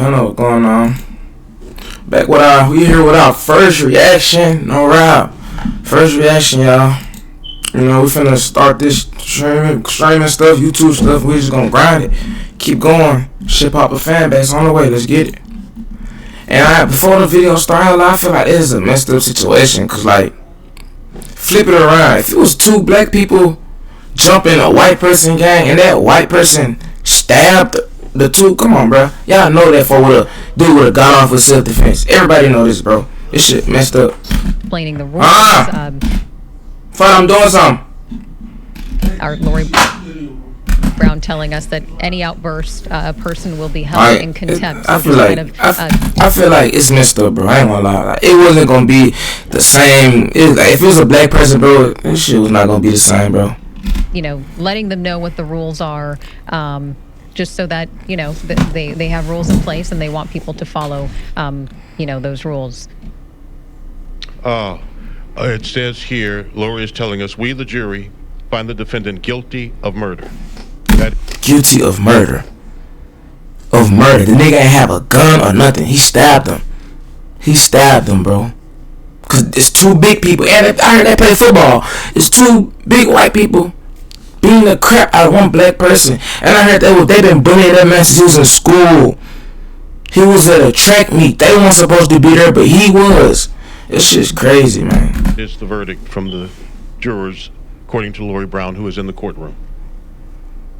Y'all know what's going on. Back with we here with our first reaction. No rap. First reaction, y'all. You know, we finna start this streaming stuff, YouTube stuff. We just gonna grind it. Keep going. Shit pop a fan base on the way. Let's get it. And before the video started, I feel like this is a messed up situation. Cause like, flip it around. If it was two black people jumping a white person gang and that white person stabbed the two, come on, bro. Y'all know that for what a dude would have gone off with self-defense. Everybody know this, bro. This shit messed up. Explaining the rules. Fine, I'm doing something. Our Lori Brown telling us that any outburst, a person will be held in contempt. I feel like it's messed up, bro. I ain't gonna lie. Like, it wasn't gonna be the same. If it was a black person, bro, this shit was not gonna be the same, bro. You know, letting them know what the rules are, just so that, you know, they have rules in place and they want people to follow, you know, those rules. It says here, Lori is telling us, we, the jury, find the defendant guilty of murder. Guilty of murder. Of murder. The nigga ain't have a gun or nothing. He stabbed him. He stabbed him, bro. Cause it's two big people. And I heard they play football. It's two big white people beating the crap out of one black person. And I heard they been bullying that man since he was in school. He was at a track meet. They weren't supposed to be there, but he was. This shit's crazy, man. It's the verdict from the jurors, according to Lori Brown, who is in the courtroom.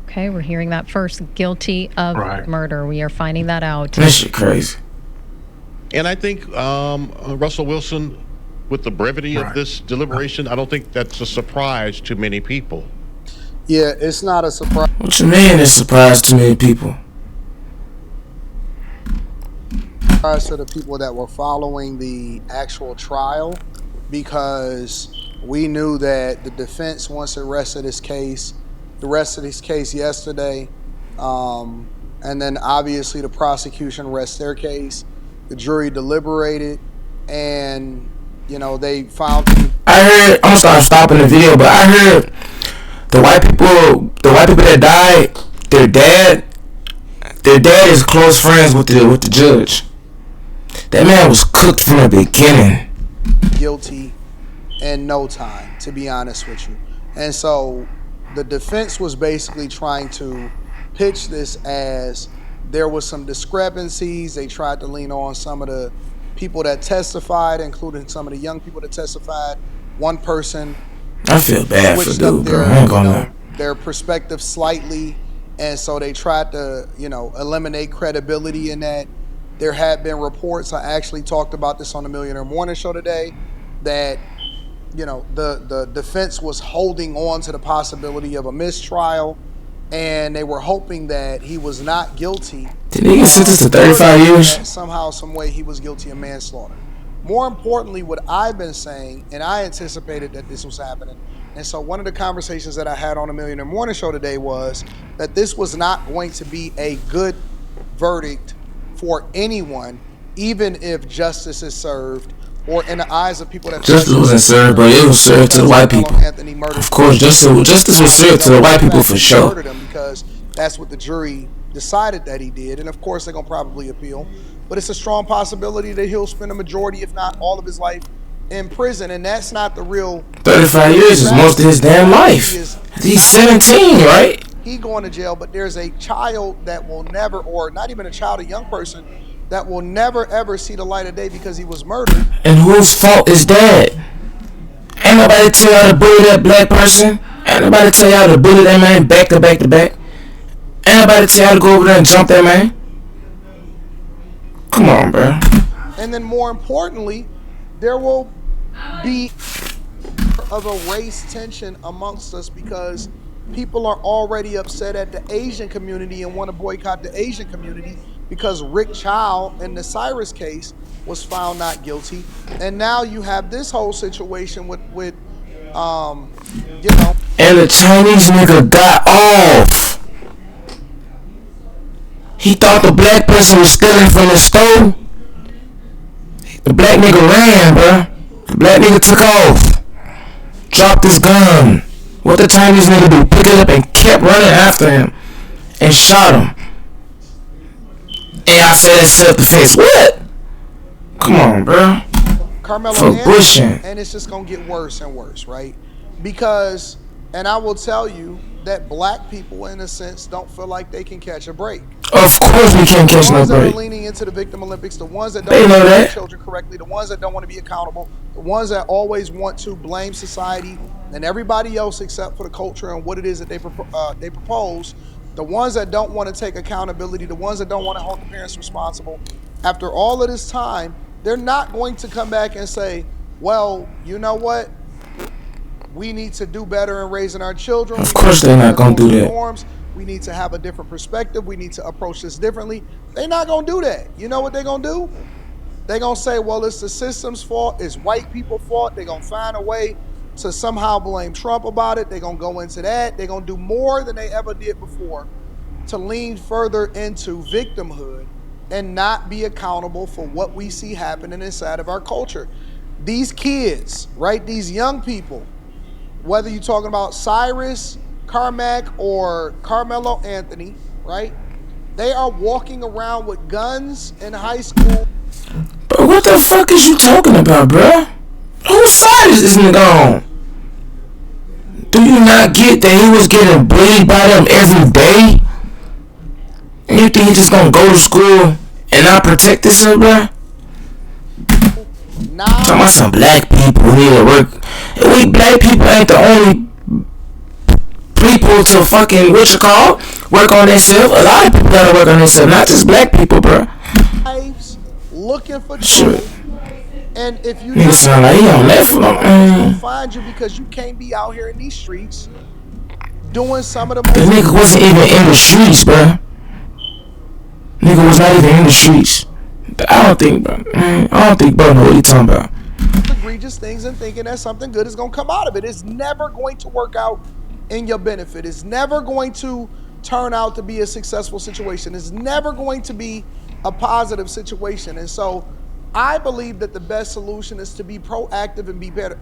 Okay, we're hearing that first. Guilty of murder. We are finding that out. This shit crazy. And I think Russell Wilson, with the brevity of this deliberation, I don't think that's a surprise to many people. Yeah, it's not a surprise. What you mean it's a surprise to many people? To the people that were following the actual trial, because we knew that the defense, once it rested its case, the rest of this case yesterday, and then obviously the prosecution rests their case. The jury deliberated, and you know they found. I heard. I'm gonna start stopping the video, but I heard the white people that died, their dad is close friends with the judge. That man was cooked from the beginning. Guilty in no time, to be honest with you. And so the defense was basically trying to pitch this as there was some discrepancies. They tried to lean on some of the people that testified, including some of the young people that testified. One person, I feel bad for dude, bro. I ain't gonna their perspective slightly, and so they tried to, you know, eliminate credibility in that. There had been reports, I actually talked about this on the Millionaire Morning Show today, that, you know, the defense was holding on to the possibility of a mistrial, and they were hoping that he was not guilty. Did he get sentenced to 35 years? Somehow, some way he was guilty of manslaughter. More importantly, what I've been saying, and I anticipated that this was happening, and so one of the conversations that I had on the Millionaire Morning Show today was that this was not going to be a good verdict for anyone, even if justice is served, or in the eyes of people that justice wasn't served, but it was served to the white people. Of course, justice was served to the white people for sure. Murdered him because that's what the jury decided that he did, and of course they're gonna probably appeal. But it's a strong possibility that he'll spend a majority, if not all of his life, in prison, and that's not the real. 35 years is most of his damn life. He's 17, right? He going to jail, but there's a child that will never, or not even a child, a young person that will never ever see the light of day because he was murdered. And whose fault is that? Ain't nobody tell y'all to bully that black person. Ain't nobody tell y'all to bully that man back to back to back. Ain't nobody tell y'all to go over there and jump that man. Come on, bro. And then more importantly, there will be of a race tension amongst us because people are already upset at the Asian community and want to boycott the Asian community because Rick Child in the Cyrus case was found not guilty. And now you have this whole situation with you know. And the Chinese nigga got off. He thought the black person was stealing from the store. The black nigga ran, bro. The black nigga took off. Dropped his gun. What the Chinese nigga do? Pick it up and kept running after him and shot him. And I said it's self-defense. What? Come on, bro. Karmelo For bushing. and it's just gonna get worse and worse, right? Because, and I will tell you that black people, in a sense, don't feel like they can catch a break. Of course we can't catch The no ones that break. are leaning into the victim Olympics, the ones that They don't know treat their that. children correctly, the ones that don't want to be accountable, the ones that always want to blame society and everybody else except for the culture and what it is that they propose, the ones that don't want to take accountability, the ones that don't want to hold the parents responsible. After all of this time, they're not going to come back and say, well, you know what? We need to do better in raising our children. Of course they're not going to do that. Norms. We need to have a different perspective. We need to approach this differently. They're not going to do that. You know what they're going to do? They're going to say, well, it's the system's fault. It's white people's fault. They're going to find a way to somehow blame Trump about it. They're going to go into that. They're going to do more than they ever did before to lean further into victimhood and not be accountable for what we see happening inside of our culture. These kids, right, these young people, whether you're talking about Cyrus, Carmack, or Karmelo Anthony, right, they are walking around with guns in high school. But what the fuck is you talking about, bro? Whose side is this nigga on? Do you not get that he was getting bullied by them every day? And you think he just gonna go to school and not protect himself, bro? Talking about some black people who need to work. We black people ain't the only people to fucking, work on themselves. A lot of people gotta work on themselves, not just black people, bro. Looking for trouble. And if you nigga sound like he on Netflix, find you because you can't be out here in these streets doing some of the most. The nigga wasn't even in the streets, bro. Nigga was not even in the streets. I don't think bro know what he talking about. Egregious things and thinking that something good is gonna come out of it. It's never going to work out in your benefit. It's never going to turn out to be a successful situation. It's never going to be a positive situation. And so I believe that the best solution is to be proactive and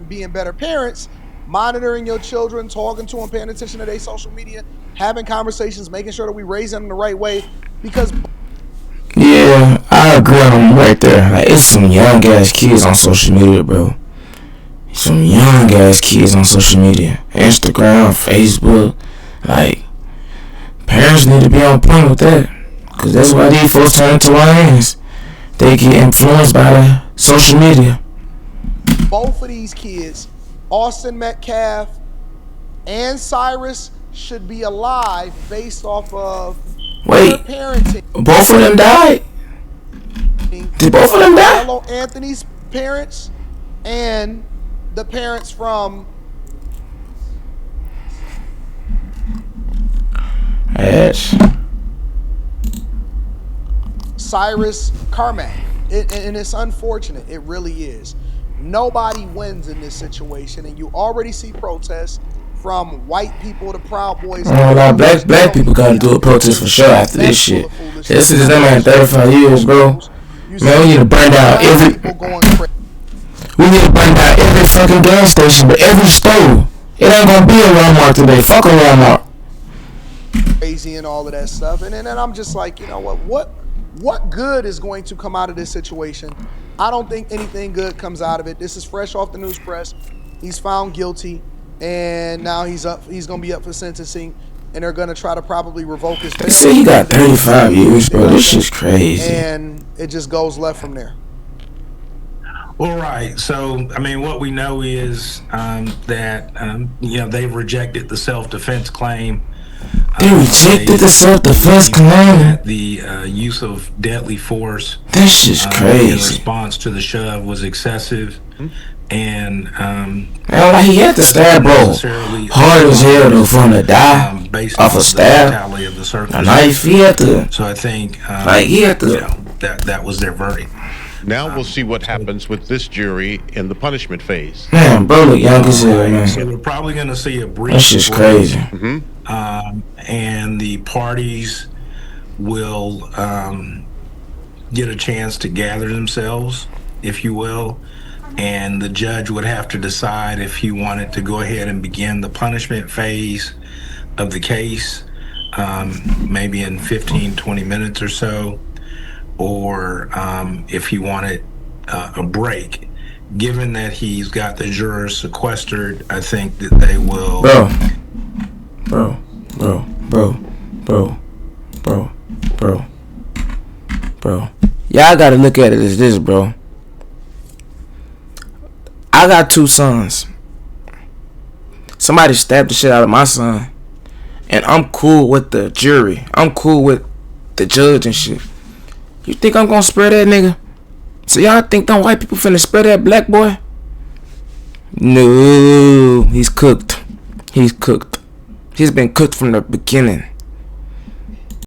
being better parents, monitoring your children, talking to them, paying attention to their social media, having conversations, making sure that we raise them in the right way. Because yeah, I agree on him right there. Like, it's some young ass kids on social media, bro. Some young ass kids on social media, Instagram, Facebook. Like, parents need to be on point with that, cause that's why these folks turn into lions. They get influenced by the social media. Both of these kids, Austin Metcalf and Cyrus, should be alive based off of their parenting. Both of them died? Did both of them die? Karmelo Anthony's parents and the parents from Cyrus Carmack. And it's unfortunate. It really is. Nobody wins in this situation, and you already see protests from white people to Proud Boys. Black people gotta do a protest for sure after this shit. This is them man 35 years, bro. Man, we need to burn down every fucking gas station, but every store. It ain't gonna be a Walmart today. Fuck a Walmart. Crazy and all of that stuff. And then I'm just like, you know what good is going to come out of this situation? I don't think anything good comes out of it. This is fresh off the news press. He's found guilty, and now he's going to be up for sentencing, and they're going to try to probably revoke his. They say he got 35 years, bro. This shit's crazy. And it just goes left from there. Well, right. So, I mean, what we know is that, they've rejected the self-defense claim. They rejected the self-defense claim. The use of deadly force. This is crazy. In response to the shove was excessive, and like he had to stab bro hard as hell though for him to die off a stab, a knife. He had to. So I think he had to. That was their verdict. Now we'll see what happens with this jury in the punishment phase. Man, bro, look young as hell, man. So we're probably going to see a brief. That's just crazy. And the parties will get a chance to gather themselves, if you will, and the judge would have to decide if he wanted to go ahead and begin the punishment phase of the case, maybe in 15, 20 minutes or so, or if he wanted a break. Given that he's got the jurors sequestered, I think that they will. Bro. Y'all gotta look at it as this, bro. I got 2 sons. Somebody stabbed the shit out of my son. And I'm cool with the jury. I'm cool with the judge and shit. You think I'm gonna spare that nigga? So y'all think them white people finna spare that black boy? No, he's cooked. He's been cooked from the beginning.